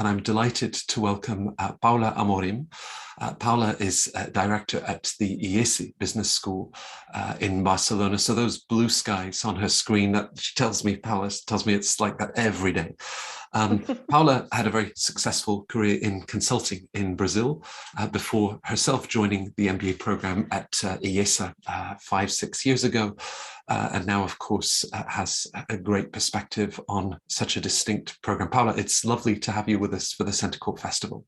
and I'm delighted to welcome Paula Amorim. Paula is director at the IESE Business School in Barcelona. So those blue skies on her screen, that she tells me, Paula tells me it's like that every day. Paula had a very successful career in consulting in Brazil before herself joining the MBA program at IESE 5-6 years ago. And now, of course, has a great perspective on such a distinct program. Paula, it's lovely to have you with us for the Centre Court Festival.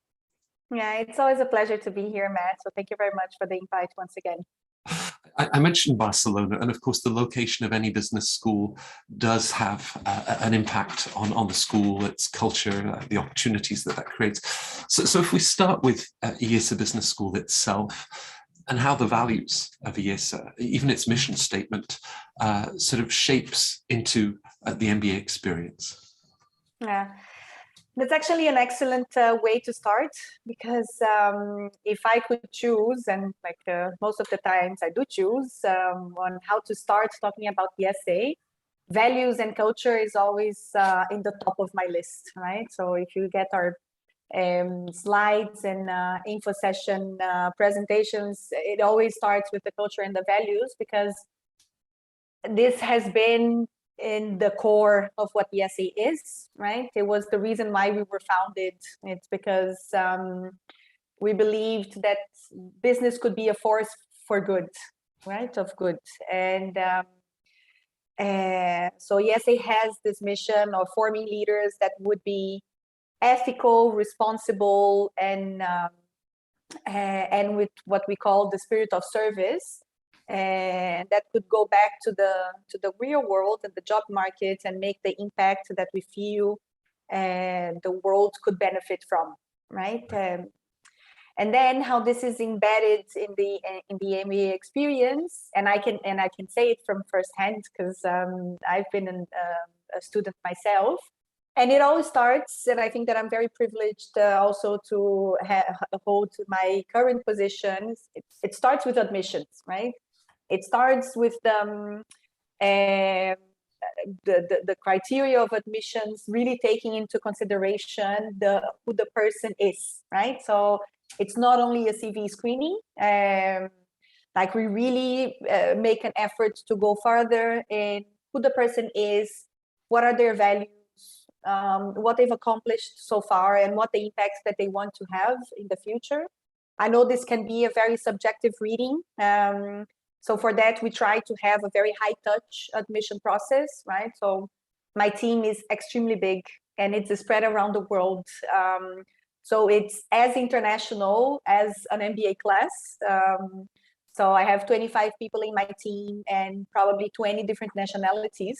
Yeah, it's always a pleasure to be here, Matt. So thank you very much for the invite once again. I mentioned Barcelona, and of course the location of any business school does have an impact on the school, its culture, the opportunities that creates. So if we start with IESE Business School itself, and how the values of IESE, even its mission statement, sort of shapes into the MBA experience. Yeah. That's actually an excellent way to start, because if I could choose, and most of the times I do choose on how to start talking about IESE, values and culture is always in the top of my list, right? So if you get our slides and info session presentations, it always starts with the culture and the values, because this has been in the core of what IESE is, right? It was the reason why we were founded. It's because we believed that business could be a force for good, right? Of good. And so IESE has this mission of forming leaders that would be ethical, responsible, and with what we call the spirit of service. And that could go back to the real world and the job market and make the impact that we feel the world could benefit from, right? And then how this is embedded in the MBA experience, and I can say it from firsthand, because I've been a student myself, and it all starts, and I think that I'm very privileged also to hold my current positions. It starts with admissions, right? It starts with the criteria of admissions, really taking into consideration who the person is, right? So it's not only a CV screening. We really make an effort to go further in who the person is, what are their values, what they've accomplished so far, and what the impacts that they want to have in the future. I know this can be a very subjective reading. So for that, we try to have a very high touch admission process, right? So my team is extremely big, and it's spread around the world. So it's as international as an MBA class. So I have 25 people in my team and probably 20 different nationalities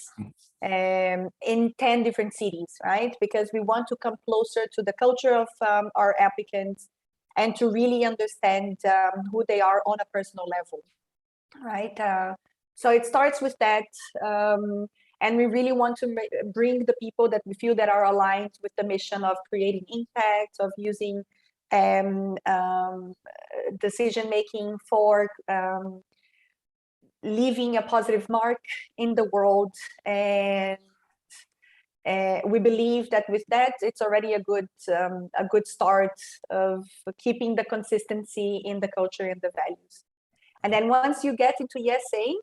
in 10 different cities, right? Because we want to come closer to the culture of our applicants and to really understand who they are on a personal level. Right. So it starts with that. And we really want to bring the people that we feel that are aligned with the mission of creating impact, of using decision-making for leaving a positive mark in the world. And we believe that with that, it's already a good start of keeping the consistency in the culture and the values. And then once you get into IESE,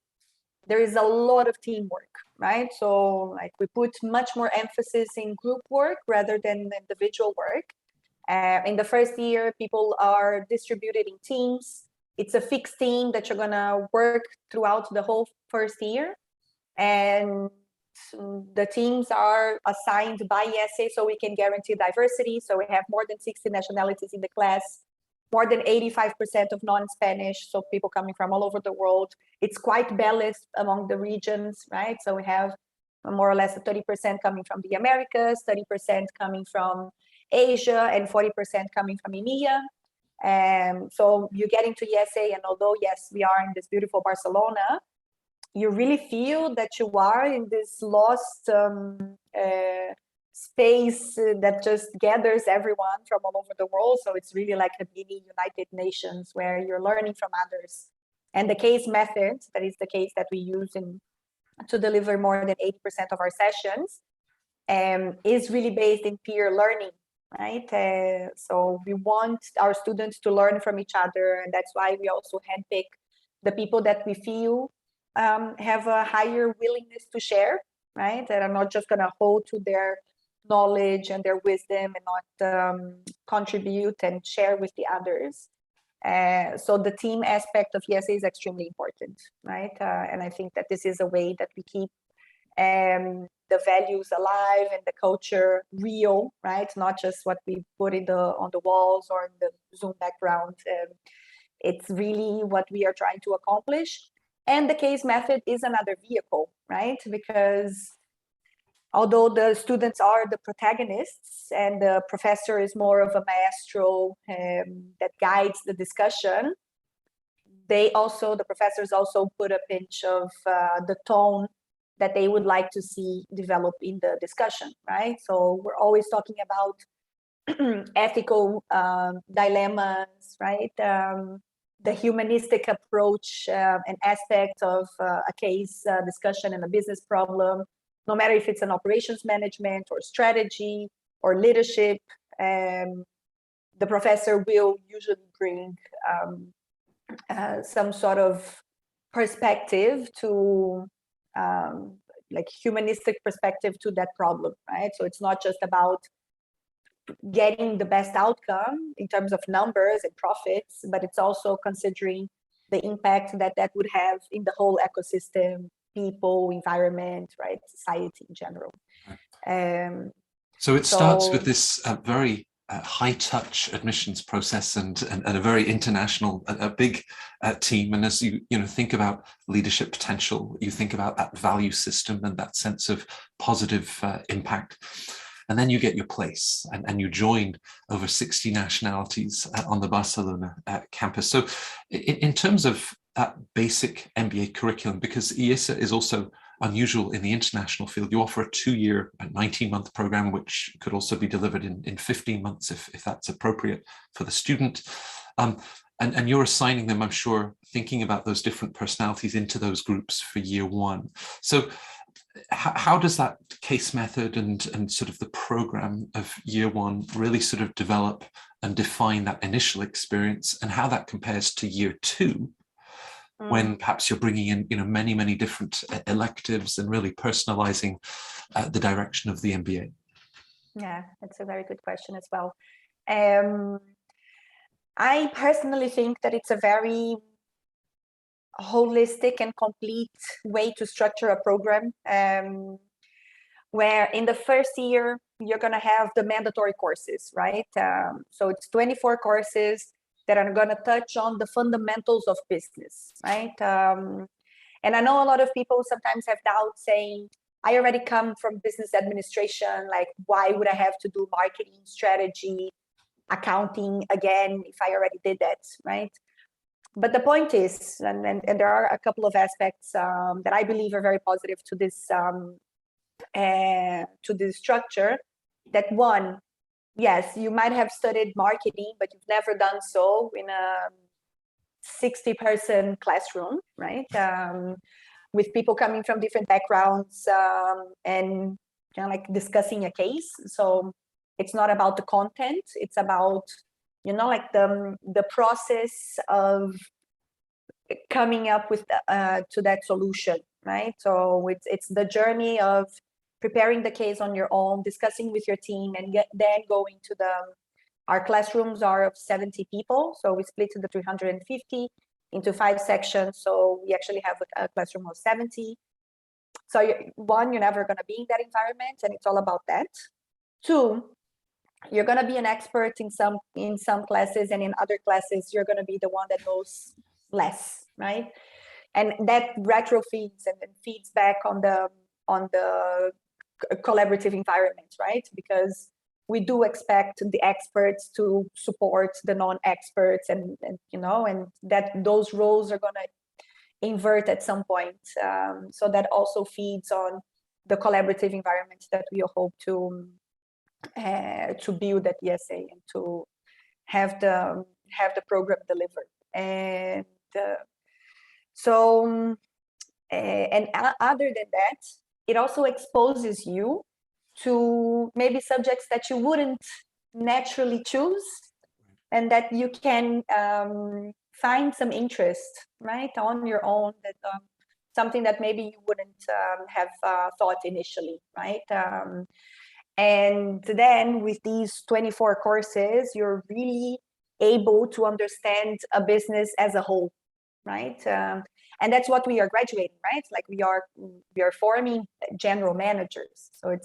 there is a lot of teamwork, right? So we put much more emphasis in group work rather than individual work. In the first year, people are distributed in teams. It's a fixed team that you're gonna work throughout the whole first year. And the teams are assigned by IESE so we can guarantee diversity. So we have more than 60 nationalities in the class. More than 85% of non-Spanish, so people coming from all over the world. It's quite balanced among the regions, right? So we have more or less 30% coming from the Americas, 30% coming from Asia, and 40% coming from EMEA. So you get into IESE, and although, yes, we are in this beautiful Barcelona, you really feel that you are in this lost space that just gathers everyone from all over the world. So it's really like a mini United Nations where you're learning from others. And the case method, that is the case that we use to deliver more than 80% of our sessions, is really based in peer learning. right? So we want our students to learn from each other, and that's why we also handpick the people that we feel have a higher willingness to share, right? And are not just going to hold to their knowledge and their wisdom and not contribute and share with the others. So the team aspect of IESE is extremely important, right? And I think that this is a way that we keep the values alive and the culture real, right? Not just what we put in on the walls or in the Zoom background. It's really what we are trying to accomplish. And the case method is another vehicle, right? Because although the students are the protagonists and the professor is more of a maestro that guides the discussion, the professors also put a pinch of the tone that they would like to see develop in the discussion, right? So we're always talking about ethical dilemmas, right? The humanistic approach and aspect of a case discussion and a business problem, no matter if it's an operations management or strategy or leadership, the professor will usually bring some sort of perspective to like humanistic perspective to that problem, right? So it's not just about getting the best outcome in terms of numbers and profits, but it's also considering the impact that that would have in the whole ecosystem, people, environment, right, society in general. So it starts with this very high-touch admissions process and a very international, a big team. And as you think about leadership potential, you think about that value system and that sense of positive impact. And then you get your place and you join over 60 nationalities on the Barcelona campus. So in terms of that basic MBA curriculum, because IESE is also unusual in the international field, you offer a 2-year, 19-month program, which could also be delivered in 15 months if that's appropriate for the student. And you're assigning them, I'm sure, thinking about those different personalities into those groups for year one. So how does that case method and sort of the program of year one really sort of develop and define that initial experience, and how that compares to year two, when perhaps you're bringing in many different electives and really personalizing the direction of the MBA? Yeah, that's a very good question as well. I personally think that it's a very holistic and complete way to structure a program, where in the first year you're going to have the mandatory courses, right? So it's 24 courses that are going to touch on the fundamentals of business, right? And I know a lot of people sometimes have doubts saying, I already come from business administration, like why would I have to do marketing, strategy, accounting again if I already did that, right? But the point is, and there are a couple of aspects that I believe are very positive to this structure. That one, yes, you might have studied marketing, but you've never done so in a 60-person classroom, right? With people coming from different backgrounds and like discussing a case. So it's not about the content; it's about like the process of coming up with to that solution, right? So it's the journey of preparing the case on your own, discussing with your team, and then going to our classrooms are of 70 people. So we split the 350 into 5 sections. So we actually have a classroom of 70. So one, you're never going to be in that environment, and it's all about that. 2, you're going to be an expert in some classes, and in other classes, you're going to be the one that knows less, right? And that retrofeeds and then feeds back on the collaborative environment, right? Because we do expect the experts to support the non-experts, and that those roles are going to invert at some point. So that also feeds on the collaborative environment that we hope to build at IESE and to have the program delivered. And and other than that, it also exposes you to maybe subjects that you wouldn't naturally choose, and that you can find some interest, right, on your own, that something that maybe you wouldn't have thought initially, right? And then with these 24 courses, you're really able to understand a business as a whole, right? And that's what we are graduating, right? Like we are forming general managers. So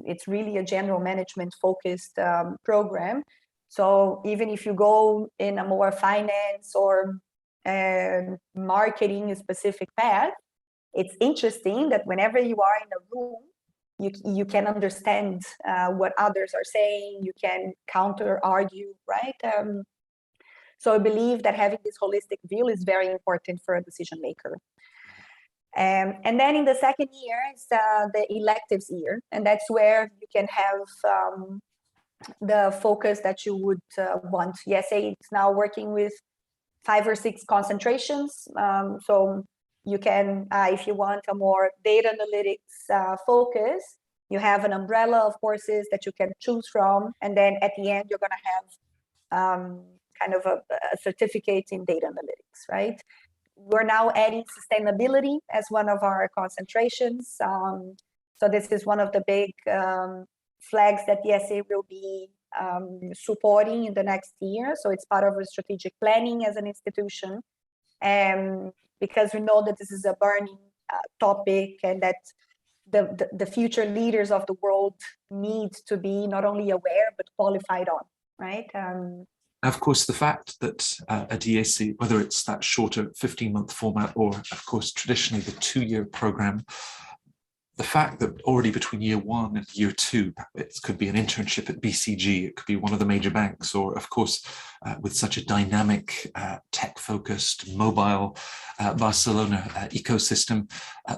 it's really a general management focused program. So even if you go in a more finance or marketing specific path, it's interesting that whenever you are in a room, you can understand what others are saying, you can counter argue, right? So I believe that having this holistic view is very important for a decision maker. And then in the second year is the electives year, and that's where you can have the focus that you would want. IESE it's now working with 5 or 6 concentrations. So you can, if you want a more data analytics focus, you have an umbrella of courses that you can choose from. And then at the end, you're going to have kind of a certificate in data analytics, right? We're now adding sustainability as one of our concentrations. So this is one of the big flags that the IESE will be supporting in the next year. So it's part of our strategic planning as an institution. Because we know that this is a burning topic, and that the future leaders of the world need to be not only aware, but qualified on, right? Of course, the fact that at IESE, whether it's that shorter 15-month format or, of course, traditionally the 2-year program, the fact that already between year 1 and year 2, it could be an internship at BCG, it could be one of the major banks, or of course, with such a dynamic, tech-focused, mobile Barcelona ecosystem,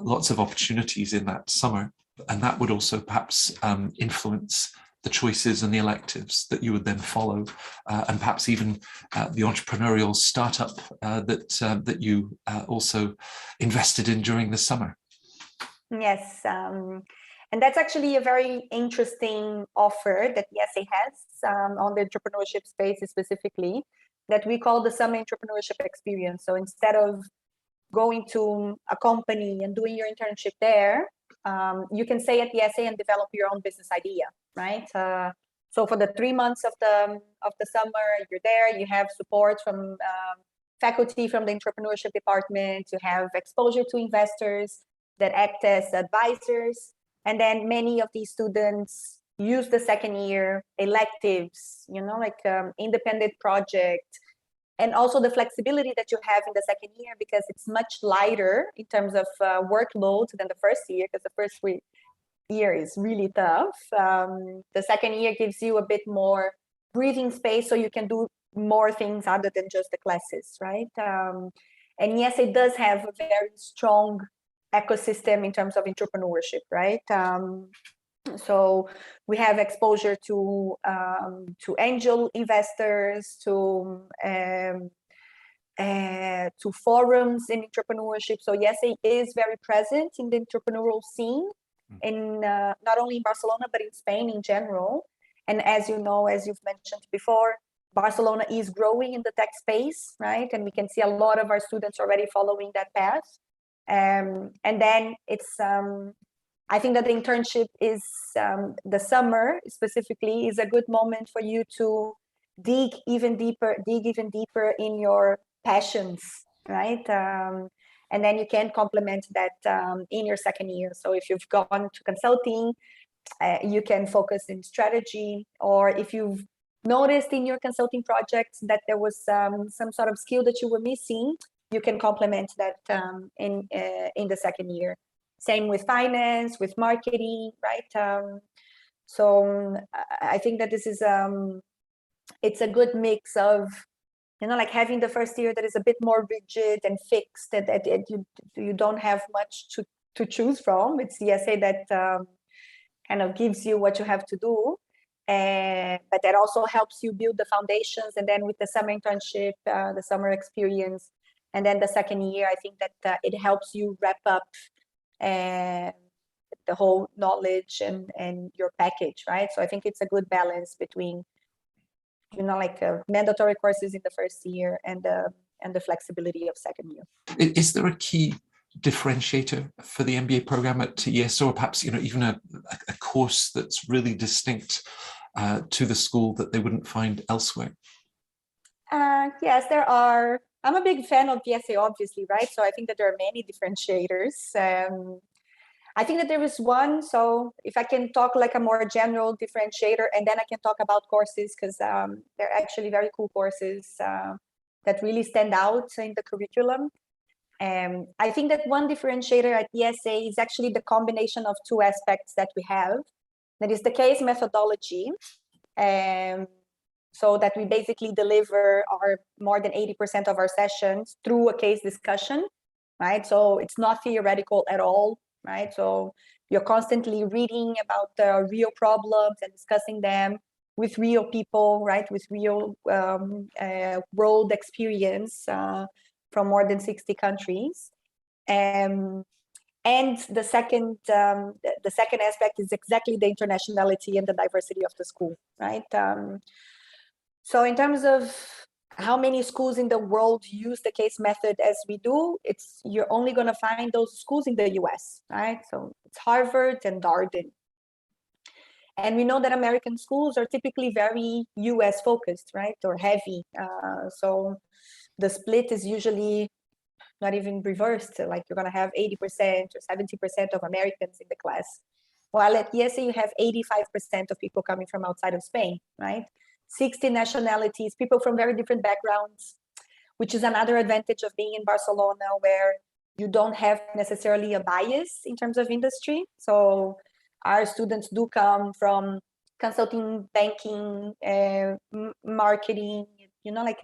lots of opportunities in that summer. And that would also perhaps influence the choices and the electives that you would then follow, and perhaps even the entrepreneurial startup that you also invested in during the summer. Yes, and that's actually a very interesting offer that IESE has on the entrepreneurship space specifically, that we call the summer entrepreneurship experience. So instead of going to a company and doing your internship there, you can stay at the IESE and develop your own business idea, right? So for the 3 months of the summer, you're there, you have support from faculty from the entrepreneurship department, you have exposure to investors that act as advisors. And then many of these students use the second year electives, you know, like independent project, and also the flexibility that you have in the second year, because it's much lighter in terms of workload than the first year, because the first year is really tough. The second year gives you a bit more breathing space, so you can do more things other than just the classes, right? And yes, it does have a very strong ecosystem in terms of entrepreneurship, right? So we have exposure to angel investors, to forums in entrepreneurship. So IESE is very present in the entrepreneurial scene, in not only in Barcelona but in Spain in general. And as you know, as you've mentioned before, Barcelona is growing in the tech space, right? And we can see a lot of our students already following that path. And then it's I think that the internship is the summer specifically is a good moment for you to dig even deeper in your passions, right? And then you can complement that in your second year. So if you've gone to consulting, you can focus in strategy, or if you've noticed in your consulting projects that there was some sort of skill that you were missing, you can complement that in the second year. Same with finance, with marketing, right? So I think that this is it's a good mix of, you know, like having the first year that is a bit more rigid and fixed, that you don't have much to choose from. It's the IESE that kind of gives you what you have to do, but that also helps you build the foundations. And then with the summer internship, the summer experience, and then the second year, I think that it helps you wrap up the whole knowledge and your package, right? So I think it's a good balance between, like mandatory courses in the first year and the flexibility of second year. Is there a key differentiator for the MBA program at IESE, or perhaps even a course that's really distinct to the school that they wouldn't find elsewhere? Yes, there are. I'm a big fan of IESE, obviously, right? So I think that there are many differentiators. I think that there is one. So if I can talk like a more general differentiator, and then I can talk about courses, because they're actually very cool courses that really stand out in the curriculum. I think that one differentiator at IESE is actually the combination of two aspects that we have. That is the case methodology. So that we basically deliver our more than 80% of our sessions through a case discussion, right? So it's not theoretical at all, right? So you're constantly reading about the real problems and discussing them with real people, right? With real world experience from more than 60 countries. And the second aspect is exactly the internationality and the diversity of the school, right? So in terms of how many schools in the world use the case method as we do, you're only going to find those schools in the US, right? So it's Harvard and Darden. And we know that American schools are typically very US focused, right? Or heavy. So the split is usually not even reversed. Like you're going to have 80% or 70% of Americans in the class. While at IESE, you have 85% of people coming from outside of Spain, right? 60 nationalities, people from very different backgrounds, which is another advantage of being in Barcelona, where you don't have necessarily a bias in terms of industry. So our students do come from consulting, banking, marketing, like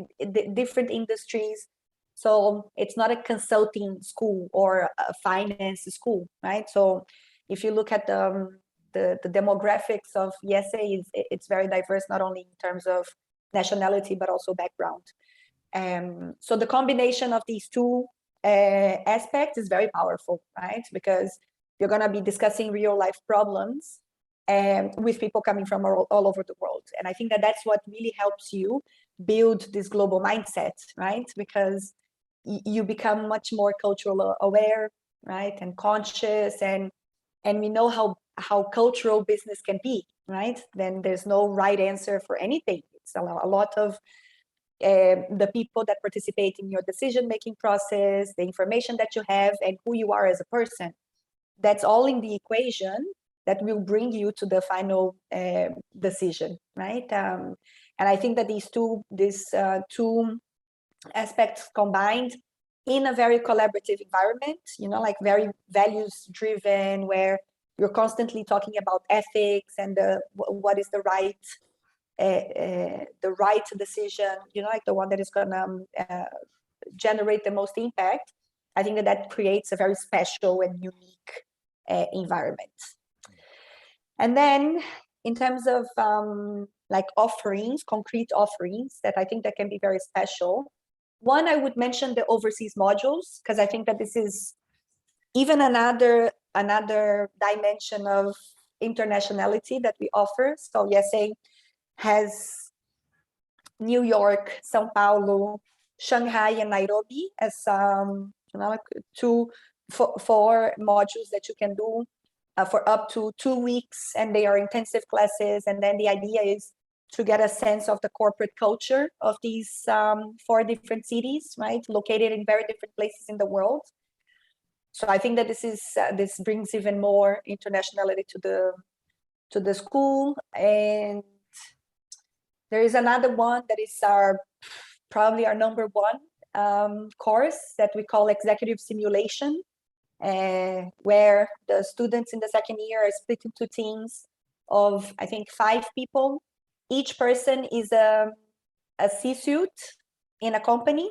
different industries. So it's not a consulting school or a finance school, right? So if you look at the demographics of IESE, it's very diverse, not only in terms of nationality, but also background. So the combination of these two aspects is very powerful, right? Because you're going to be discussing real life problems with people coming from all over the world. And I think that that's what really helps you build this global mindset, right? Because you become much more culturally aware, right? And conscious, and we know how cultural business can be, right? Then there's no right answer for anything. It's a lot of the people that participate in your decision-making process, the information that you have, and who you are as a person. That's all in the equation that will bring you to the final decision, right? And I think that these two aspects combined in a very collaborative environment, like very values-driven, where you're constantly talking about ethics and what is the right decision, like the one that is going to generate the most impact. I think that creates a very special and unique environment. And then in terms of like offerings, concrete offerings that I think that can be very special, one, I would mention the overseas modules, because I think that this is even another dimension of internationality that we offer. So IESE has New York, Sao Paulo, Shanghai, and Nairobi as four modules that you can do for up to 2 weeks, and they are intensive classes. And then the idea is to get a sense of the corporate culture of these 4 different cities, right, located in very different places in the world. So I think that this brings even more internationality to the school. And there is another one that is probably our number one course that we call executive simulation, where the students in the second year are split into teams of, I think, 5 people. Each person is a C-suite in a company.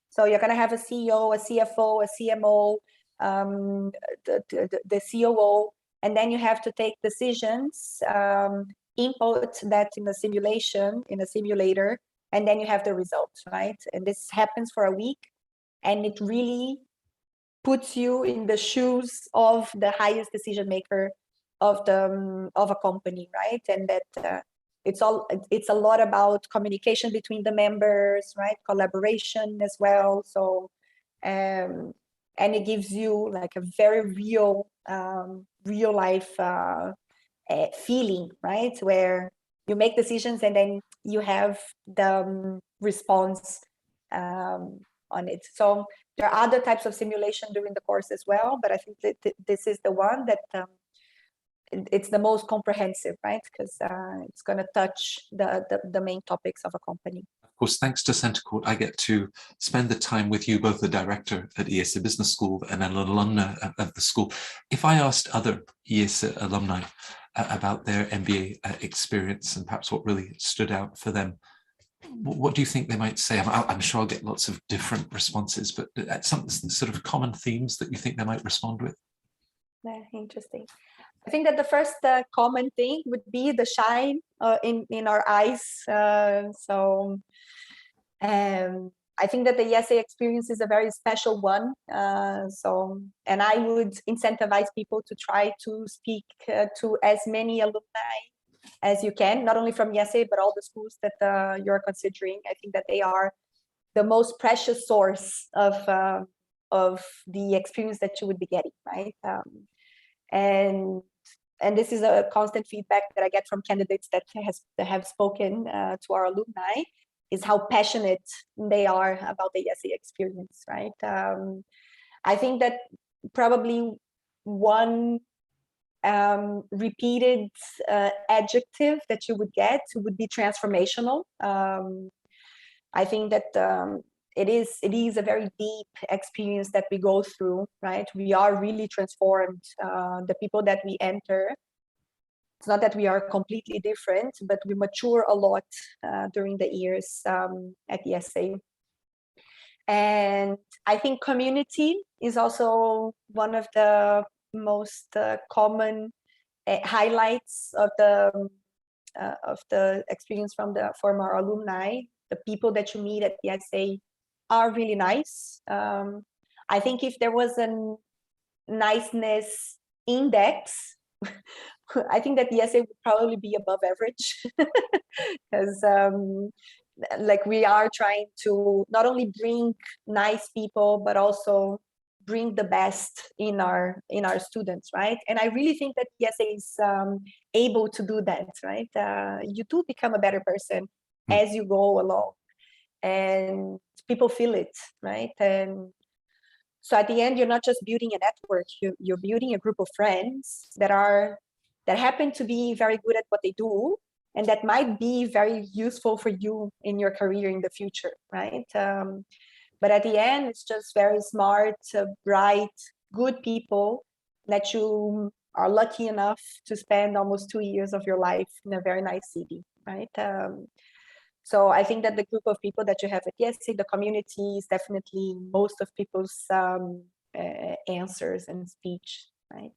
So you're going to have a CEO, a CFO, a CMO, the COO, and then you have to take decisions, input that in a simulator, and then you have the results, right? And this happens for a week, and it really puts you in the shoes of the highest decision maker of a company, right? And that it's a lot about communication between the members, right? Collaboration as well. So and it gives you like a very real life feeling, right? Where you make decisions and then you have the response on it. So there are other types of simulation during the course as well, but I think that this is the one that it's the most comprehensive, right? Because it's going to touch the main topics of a company. Of course, thanks to Center Court, I get to spend the time with you, both the director at IESE Business School and an alumna of the school. If I asked other IESE alumni about their MBA experience and perhaps what really stood out for them, what do you think they might say? I'm sure I'll get lots of different responses, but some sort of common themes that you think they might respond with? Yeah, interesting. I think that the first common thing would be the shine in our eyes. I think that the IESE experience is a very special one. And I would incentivize people to try to speak to as many alumni as you can, not only from IESE, but all the schools that you're considering. I think that they are the most precious source of the experience that you would be getting, right? And this is a constant feedback that I get from candidates that have spoken to our alumni, is how passionate they are about the IESE experience, right? I think that probably one repeated adjective that you would get would be transformational. I think that it is a very deep experience that we go through, right? We are really transformed. The people that we enter, it's not that we are completely different, but we mature a lot during the years at IESE. And I think community is also one of the most common highlights of the experience from our alumni. The people that you meet at IESE are really nice. I think if there was a niceness index, I think that IESE would probably be above average, because like we are trying to not only bring nice people, but also bring the best in our students, right? And I really think that IESE is able to do that, right? You do become a better person as you go along, and people feel it, right? And so at the end, you're not just building a network, you're building a group of friends that happen to be very good at what they do, and that might be very useful for you in your career in the future, right? But at the end, it's just very smart, bright, good people that you are lucky enough to spend almost 2 years of your life in a very nice city, right? So I think that the group of people that you have at IESE, the community, is definitely most of people's answers and speech, right?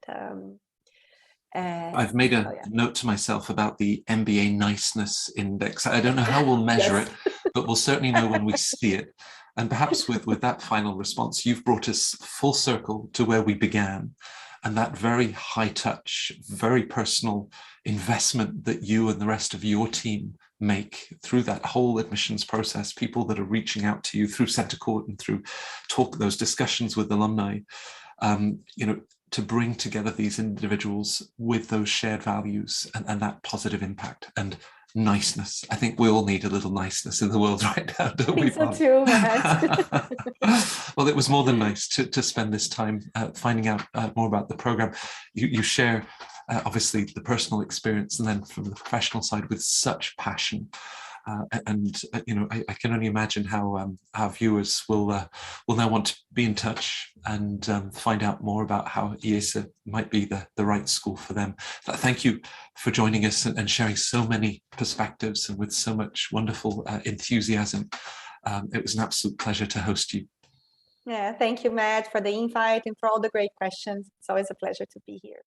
I've made a note to myself about the MBA niceness index. I don't know how we'll measure it, but we'll certainly know when we see it. And perhaps with that final response, you've brought us full circle to where we began, and that very high touch, very personal investment that you and the rest of your team make through that whole admissions process, people that are reaching out to you through Center Court and through those discussions with alumni, to bring together these individuals with those shared values and that positive impact and niceness. I think we all need a little niceness in the world right now, don't we? So too, Matt. Well, it was more than nice to spend this time finding out more about the program. You share obviously the personal experience, and then from the professional side with such passion. I can only imagine how our viewers will now want to be in touch and find out more about how IESE might be the right school for them. Thank you for joining us and sharing so many perspectives and with so much wonderful enthusiasm. It was an absolute pleasure to host you. Yeah, thank you, Matt, for the invite and for all the great questions. It's always a pleasure to be here.